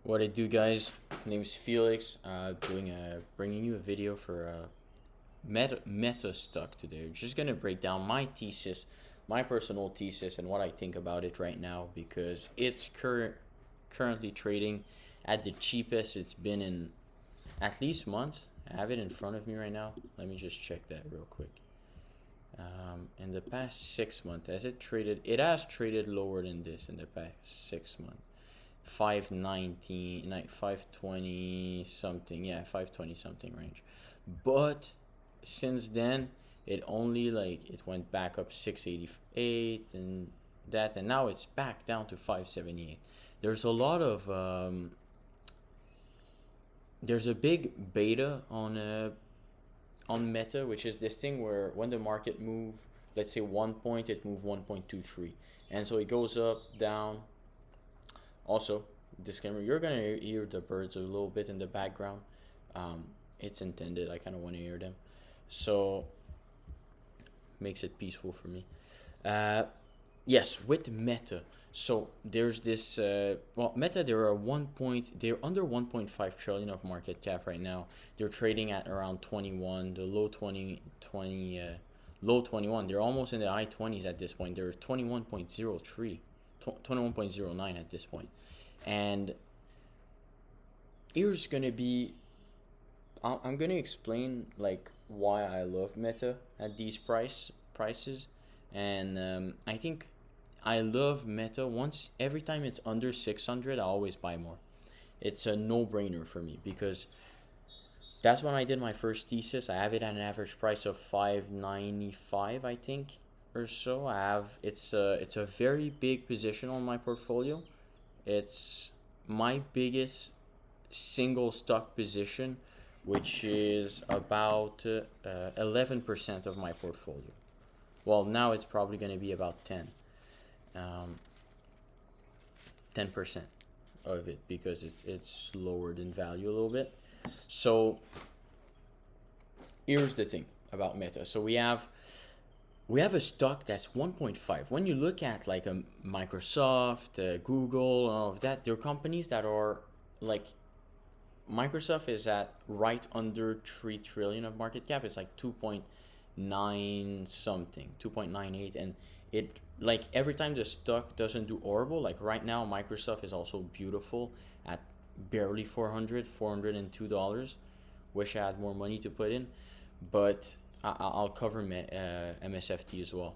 What I do, guys? My name is Felix. Bringing you a video for meta stock today. We're just gonna break down my thesis, my personal thesis, and what I think about it right now because it's currently trading at the cheapest it's been in at least months. I have it in front of me right now. Let me just check that real quick. In the past 6 months, it has traded lower than this in the past 6 months. 519, like 520 something, yeah, 520 something range. But since then, it went back up 688 and now it's back down to 578. There's a lot of there's a big beta on Meta, which is this thing where when the market move, let's say 1 point, it move 1.23, and so it goes up, down. Also, disclaimer: you're gonna hear the birds a little bit in the background. It's intended. I kind of want to hear them, so makes it peaceful for me. Uh, yes, with Meta. So there's this. Meta. They're under 1.5 trillion of market cap right now. They're trading at around 21, the low 20, low 21. They're almost in the high 20s at this point. They're 21.03, 21.09 at this point. And here's gonna be I'm gonna explain like why I love Meta at these prices, and I think I love Meta. Once every time it's under 600, I always buy more. It's a no-brainer for me because that's when I did my first thesis. I have it at an average price of 595, I think, or so. It's a very big position on my portfolio. It's my biggest single stock position, which is about 11% of my portfolio. Well, now it's probably going to be about 10% of it because it's lowered in value a little bit. So here's the thing about Meta. So we have a stock that's 1.5. When you look at like a Microsoft, Google, all of that, they're companies that are like Microsoft is at right under 3 trillion of market cap. It's like 2.9 something, 2.98, and it like every time the stock doesn't do horrible, like right now Microsoft is also beautiful at barely $402. Wish I had more money to put in, but I'll cover MSFT as well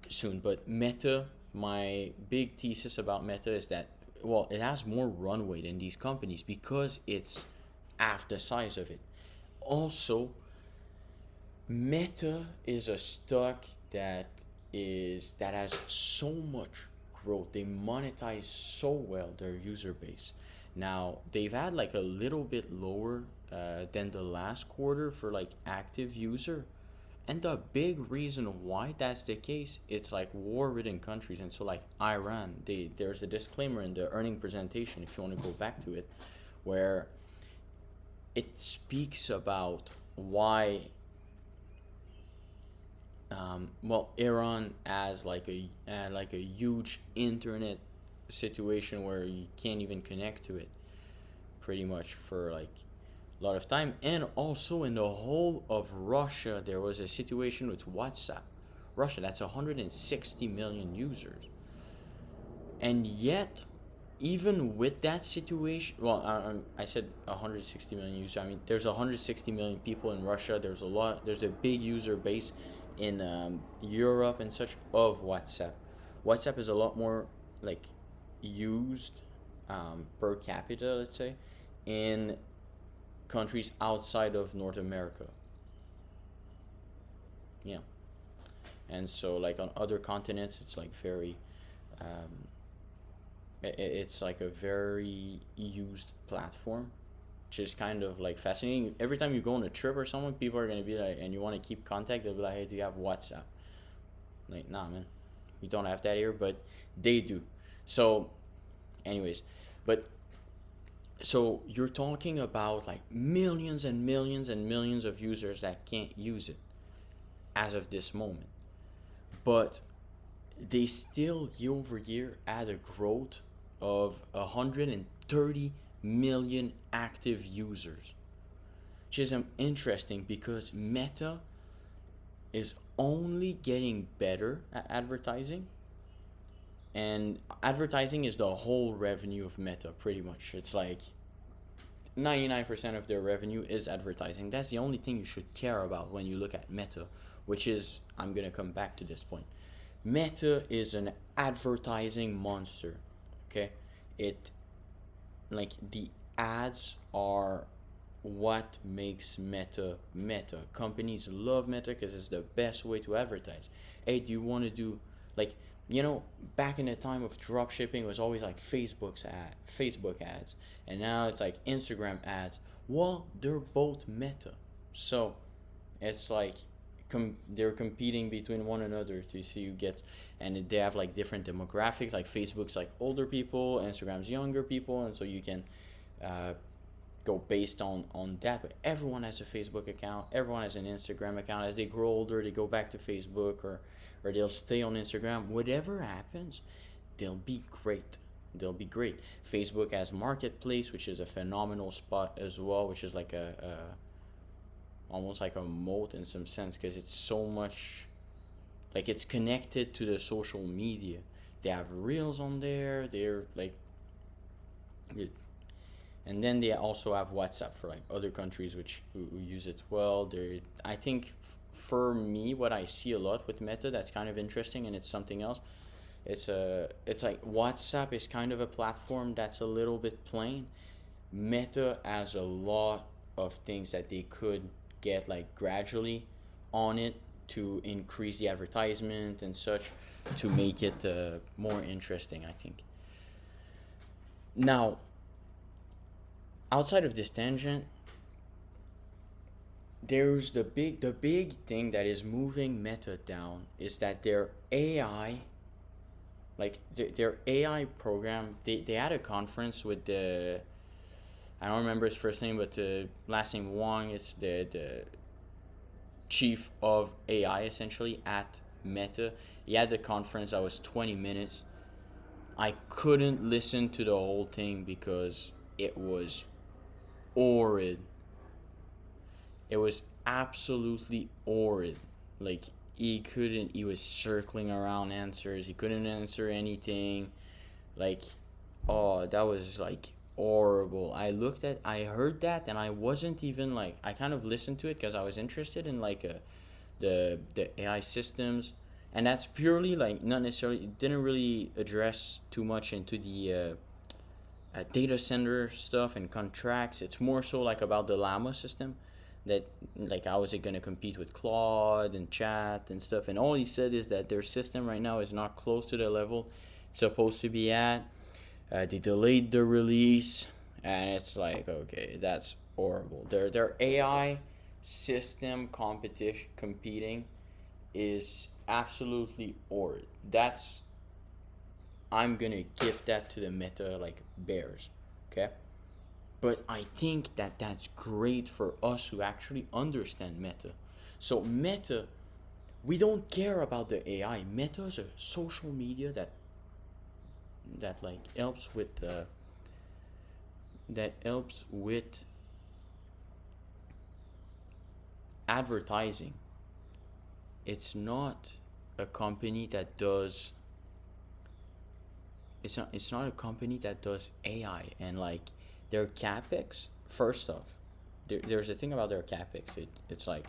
soon. But Meta, my big thesis about Meta is that, well, it has more runway than these companies because it's half the size of it. Also, Meta is a stock that has so much growth. They monetize so well their user base. Now they've had like a little bit lower than the last quarter for like active user, and the big reason why that's the case, it's like war-ridden countries, and so like Iran, there's a disclaimer in the earning presentation if you want to go back to it, where it speaks about why Iran has like a huge internet situation where you can't even connect to it pretty much for like a lot of time. And also in the whole of Russia, there was a situation with WhatsApp. Russia, that's 160 million users. And yet, even with that situation, well, I said 160 million users. I mean, there's 160 million people in Russia. There's a big user base in Europe and such of WhatsApp. WhatsApp is a lot more like used per capita, let's say, in countries outside of North America. Yeah. And so like on other continents, it's like very it's like a very used platform, which is kind of like fascinating. Every time you go on a trip or someone, people are going to be like, and you want to keep contact, they'll be like, hey, do you have WhatsApp? Like, nah, man, we don't have that here, but they do. So anyways, but so you're talking about like millions and millions and millions of users that can't use it as of this moment, but they still year over year add a growth of 130 million active users, which is interesting because Meta is only getting better at advertising, and advertising is the whole revenue of Meta pretty much. It's like 99% of their revenue is advertising. That's the only thing you should care about when you look at Meta, which is, I'm going to come back to this point. Meta is an advertising monster. Okay? It, like, the ads are what makes Meta Meta. Companies love Meta because it's the best way to advertise. Hey, do you want to do, like, back in the time of drop shipping, it was always like Facebook ads, and now it's like Instagram ads. Well, they're both Meta, so it's like they're competing between one another to see who gets, and they have like different demographics. Like Facebook's like older people, Instagram's younger people, and so you can go based on that. But everyone has a Facebook account, everyone has an Instagram account. As they grow older, they go back to Facebook, or they'll stay on Instagram. Whatever happens, they'll be great. They'll be great. Facebook has Marketplace, which is a phenomenal spot as well, which is like a almost like a moat in some sense, because it's so much, like, it's connected to the social media. They have reels on there. They're like, and then they also have WhatsApp for like other countries which who use it well. They, I think, for me, what I see a lot with Meta that's kind of interesting, and it's something else. It's like WhatsApp is kind of a platform that's a little bit plain. Meta has a lot of things that they could get like gradually on it to increase the advertisement and such, to make it more interesting, I think. Now, outside of this tangent, there's the big thing that is moving Meta down is that their AI, like their AI program, they had a conference with the, I don't remember his first name, but the last name Wang. It's the chief of AI essentially at Meta. He had the conference that was 20 minutes. I couldn't listen to the whole thing because it was horrid. It was absolutely horrid. Like, he was circling around answers. He couldn't answer anything. Like, oh, that was like horrible. I heard that, and I wasn't even like, I kind of listened to it because I was interested in like the AI systems, and that's purely like not necessarily, it didn't really address too much into the data center stuff and contracts. It's more so like about the Llama system, that like how is it going to compete with Claude and chat and stuff. And all he said is that their system right now is not close to the level it's supposed to be at. They delayed the release, and it's like, okay, that's horrible. Their AI system competing is absolutely horrid. That's, I'm gonna give that to the Meta like bears, okay? But I think that that's great for us who actually understand Meta. So Meta, we don't care about the AI. Meta is a social media that like helps with advertising. It's not a company that does. It's not a company that does AI, and like their capex. First off, there's a thing about their capex. It's like,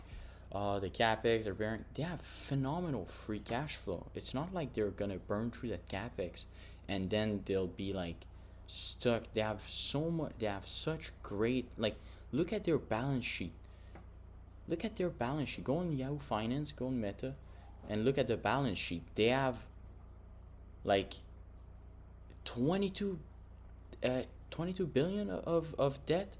the capex they have phenomenal free cash flow. It's not like they're gonna burn through that capex and then they'll be like stuck. They have so much. They have such great, like, look at their balance sheet. Look at their balance sheet. Go on Yahoo Finance, go on Meta, and look at the balance sheet. They have like 22 billion of debt,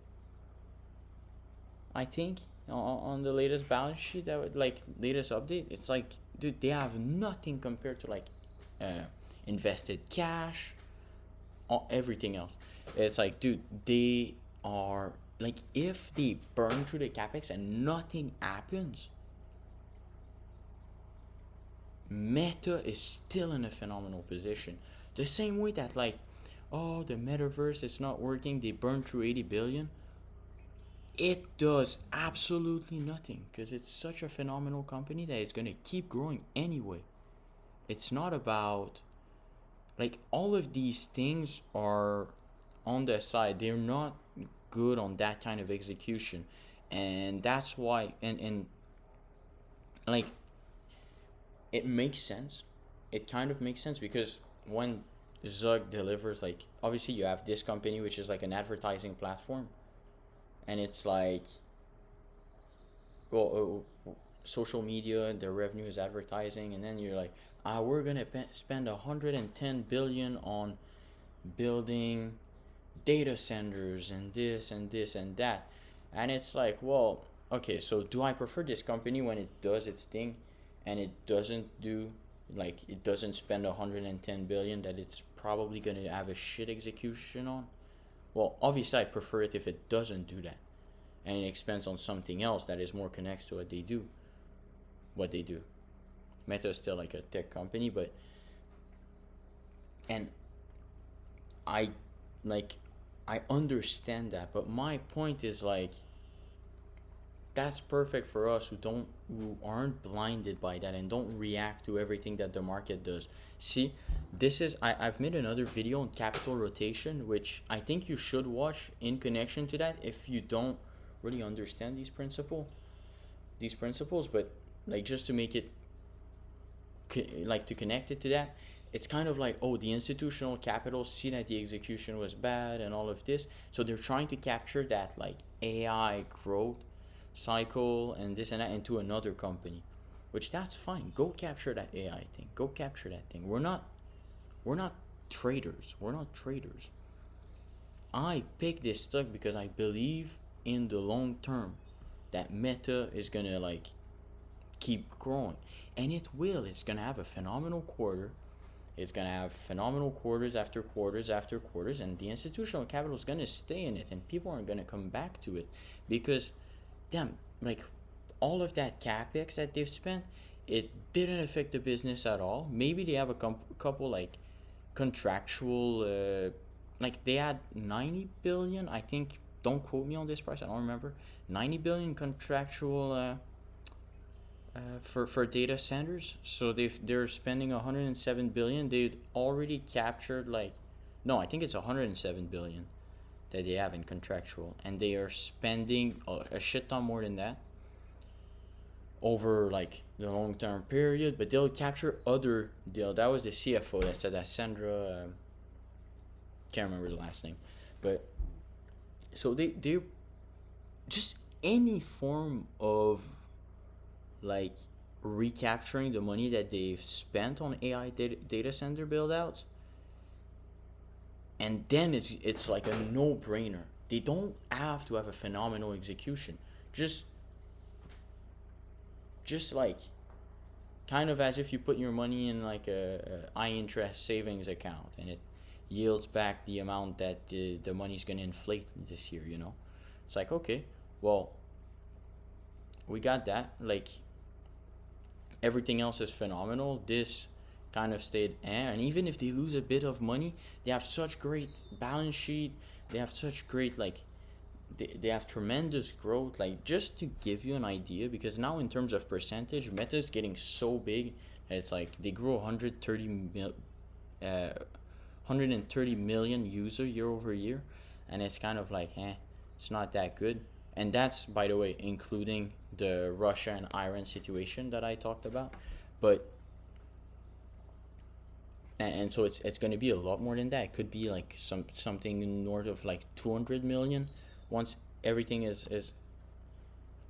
I think, on the latest balance sheet, that would, like, latest update. It's like, dude, they have nothing compared to like invested cash, everything else. It's like, dude, they are like, if they burn through the capex and nothing happens, Meta is still in a phenomenal position. The same way that, like, oh, the metaverse is not working, they burned through 80 billion. It does absolutely nothing because it's such a phenomenal company that it's going to keep growing anyway. It's not about, like, all of these things are on the side. They're not good on that kind of execution. And that's why, and like, it makes sense. It kind of makes sense because when Zug delivers, like, obviously you have this company which is like an advertising platform, and it's like, well, social media, the revenue is advertising, and then you're like, we're gonna spend 110 billion on building data centers and this and this and that, and it's like, well, okay, so do I prefer this company when it does its thing, and it doesn't do, like, it doesn't spend 110 billion that it's probably gonna have a shit execution on? Well, obviously I prefer it if it doesn't do that, and it expands on something else that is more connected to what they do. Meta is still like a tech company, but, and I, like, I understand that, but my point is, like, that's perfect for us who aren't blinded by that and don't react to everything that the market does. See, this is, I've made another video on capital rotation, which I think you should watch in connection to that if you don't really understand these principles, but, like, just to make it, like, to connect it to that, it's kind of like, oh, the institutional capital see that the execution was bad and all of this, so they're trying to capture that, like, AI growth cycle and this and that into another company, which, that's fine. Go capture that AI thing. Go capture that thing. We're not traders. We're not traders. I picked this stock because I believe in the long term that Meta is gonna, like, keep growing, and it will. It's gonna have a phenomenal quarter. It's gonna have phenomenal quarters after quarters after quarters, and the institutional capital is gonna stay in it, and people aren't gonna come back to it because, damn, like, all of that capex that they've spent, it didn't affect the business at all. Maybe they have a couple, like, contractual, like, they had 90 billion, I think. Don't quote me on this price, I don't remember. 90 billion contractual, for data centers. So they're spending 107 billion. They've already captured, like, no, I think it's 107 billion that they have in contractual, and they are spending a shit ton more than that over, like, the long term period. But they'll capture other deal. That was the CFO that said that, Sandra, can't remember the last name, but so they just any form of, like, recapturing the money that they've spent on AI data center build outs, and then it's like a no-brainer. They don't have to have a phenomenal execution. Just like, kind of as if you put your money in, like, a high interest savings account, and it yields back the amount that the money's gonna inflate this year. It's like, okay, well, we got that. Like, everything else is phenomenal. This kind of stayed, and even if they lose a bit of money, they have such great balance sheet. They have such great, like, they have tremendous growth. Like, just to give you an idea, because now in terms of percentage, Meta is getting so big that it's like they grew 130 million user year over year, and it's kind of like, it's not that good. And that's, by the way, including the Russia and Iran situation that I talked about. But and so it's going to be a lot more than that. It could be like something north of, like, 200 million once everything is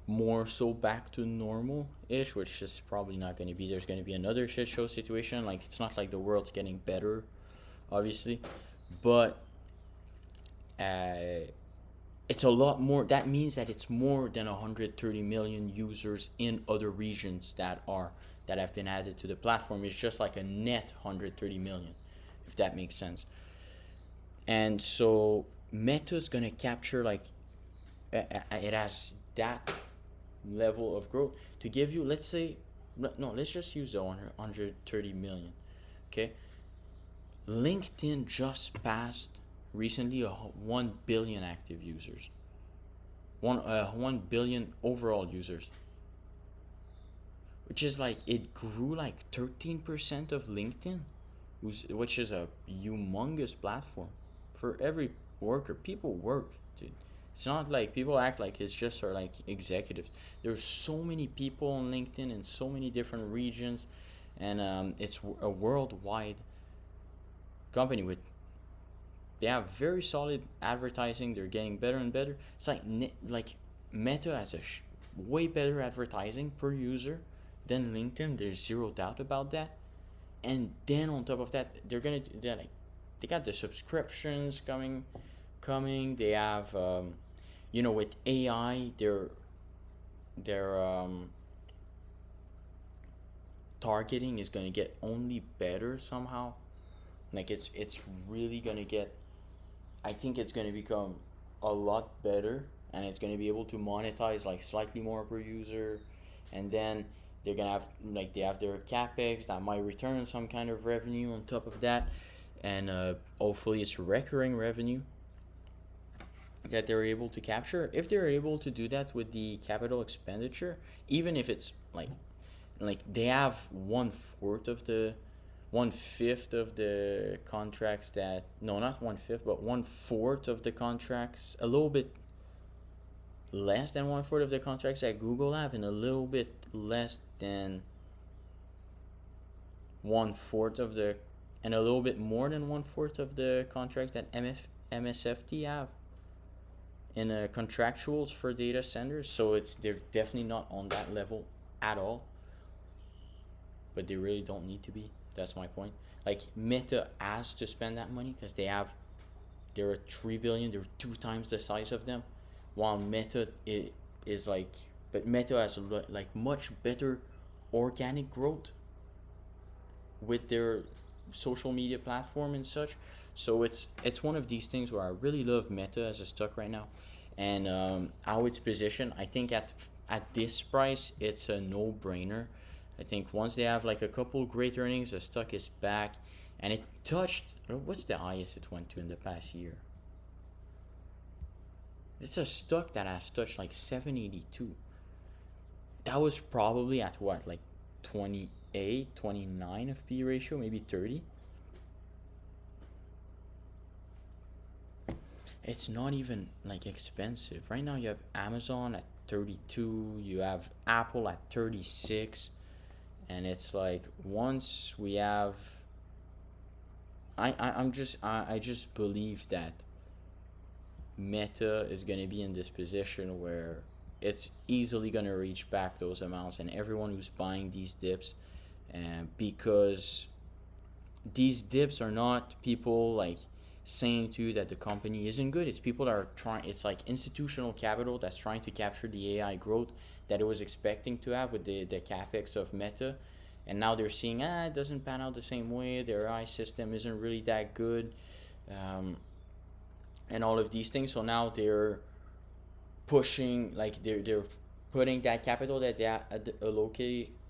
more so back to normal ish, which is probably not going to be. There's going to be another shit show situation. Like, it's not like the world's getting better, obviously, but it's a lot more. That means that it's more than 130 million users in other regions that have been added to the platform. It's just like a net 130 million, if that makes sense. And so Meta's gonna capture, like, it has that level of growth to give you, let's just use the 130 million, okay? LinkedIn just passed recently 1 billion active users. 1 billion overall users. Which is like, it grew like 13% of LinkedIn, which is a humongous platform for every worker. People work, dude. It's not like people act like it's just for like executives. There's so many people on LinkedIn in so many different regions, and it's a worldwide company with, they have very solid advertising. They're getting better and better. It's like Meta has a way better advertising per user than LinkedIn. There's zero doubt about that. And then on top of that, they got the subscriptions coming. They have with AI, their targeting is gonna get only better somehow. Like it's really gonna get, I think it's gonna become a lot better, and it's gonna be able to monetize like slightly more per user, and then they're gonna have, like, they have their capex that might return some kind of revenue on top of that, and hopefully it's recurring revenue that they're able to capture. If they're able to do that with the capital expenditure, even if it's like they have 1/5 of the contracts that, no, not 1/5, but 1/4 of the contracts, a little bit less than 1/4 of the contracts that Google have, and a little bit less than 1/4 of the, and a little bit more than 1/4 of the contracts that MSFT have in contractuals for data centers. So they're definitely not on that level at all, but they really don't need to be. That's my point. Like, Meta has to spend that money because they're at 3 billion. They're 2 times the size of them, while Meta is like, but Meta has like much better organic growth with their social media platform and such. So it's one of these things where I really love Meta as a stock right now, and how it's positioned. I think at this price, it's a no-brainer. I think once they have like a couple great earnings, the stock is back, and it touched, what's the highest it went to in the past year? It's a stock that has touched like 782. That was probably at what, like 28, 29 of P ratio, maybe 30. It's not even like expensive. Right now you have Amazon at 32, you have Apple at 36, and it's like, once we have, I just believe that Meta is going to be in this position where it's easily going to reach back those amounts, and everyone who's buying these dips, and because these dips are not people like saying to you that the company isn't good. It's people that are trying, it's like institutional capital that's trying to capture the AI growth that it was expecting to have with the capex of Meta, and now they're seeing, it doesn't pan out the same way, their AI system isn't really that good, and all of these things. So now they're pushing, like they're putting that capital that they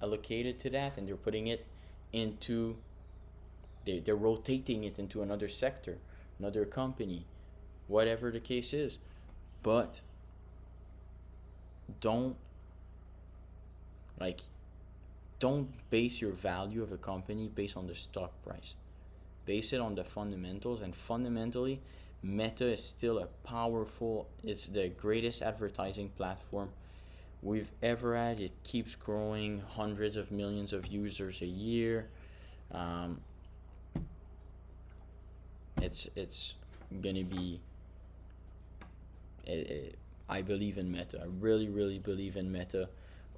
allocated to that, and they're putting it into, they're rotating it into another sector, another company, whatever the case is. But don't base your value of a company based on the stock price. Base it on the fundamentals, and fundamentally Meta is still it's the greatest advertising platform we've ever had. It keeps growing, hundreds of millions of users a year. It's gonna be, I believe in Meta. I really believe in Meta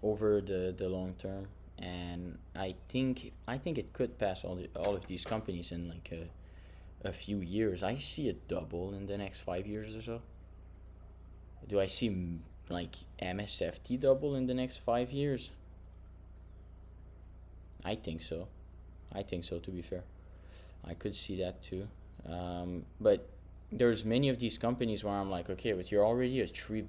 over the long term, and I think it could pass all of these companies in like a few years. I see it double in the next 5 years or so. Do I see like MSFT double in the next 5 years? I think so. To be fair, I could see that too. But there's many of these companies where I'm like, okay, but you're already a $3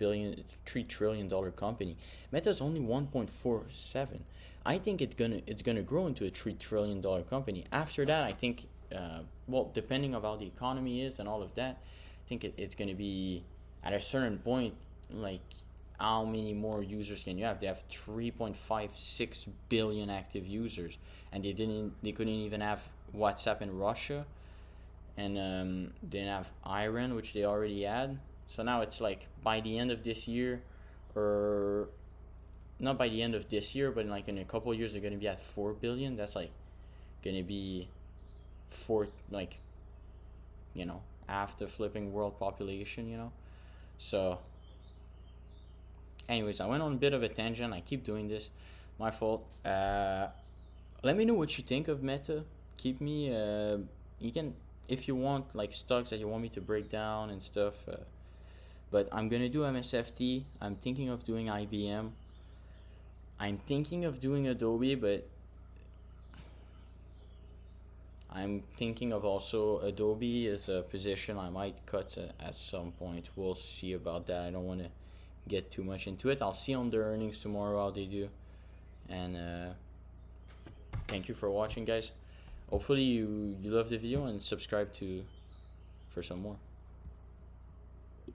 trillion company. Meta's only 1.47. I think it's gonna grow into a $3 trillion company. After that, I think well, depending on how the economy is and all of that, I think it's going to be at a certain point, like, how many more users can you have? They have 3.56 billion active users, and they couldn't even have WhatsApp in Russia, and they didn't have Iran, which they already had. So now it's like by the end of this year, or not by the end of this year, but like in a couple of years, they're going to be at 4 billion. That's like going to be like, half the flipping world population. So anyways, I went on a bit of a tangent. I keep doing this. My fault. Let me know what you think of Meta. Keep me. You can, if you want, like, stocks that you want me to break down and stuff. But I'm gonna do MSFT. I'm thinking of doing IBM. I'm thinking of doing Adobe, but I'm thinking of also Adobe as a position I might cut at some point. We'll see about that. I don't want to get too much into it. I'll see on their earnings tomorrow how they do. And thank you for watching, guys. Hopefully you love the video and subscribe for some more.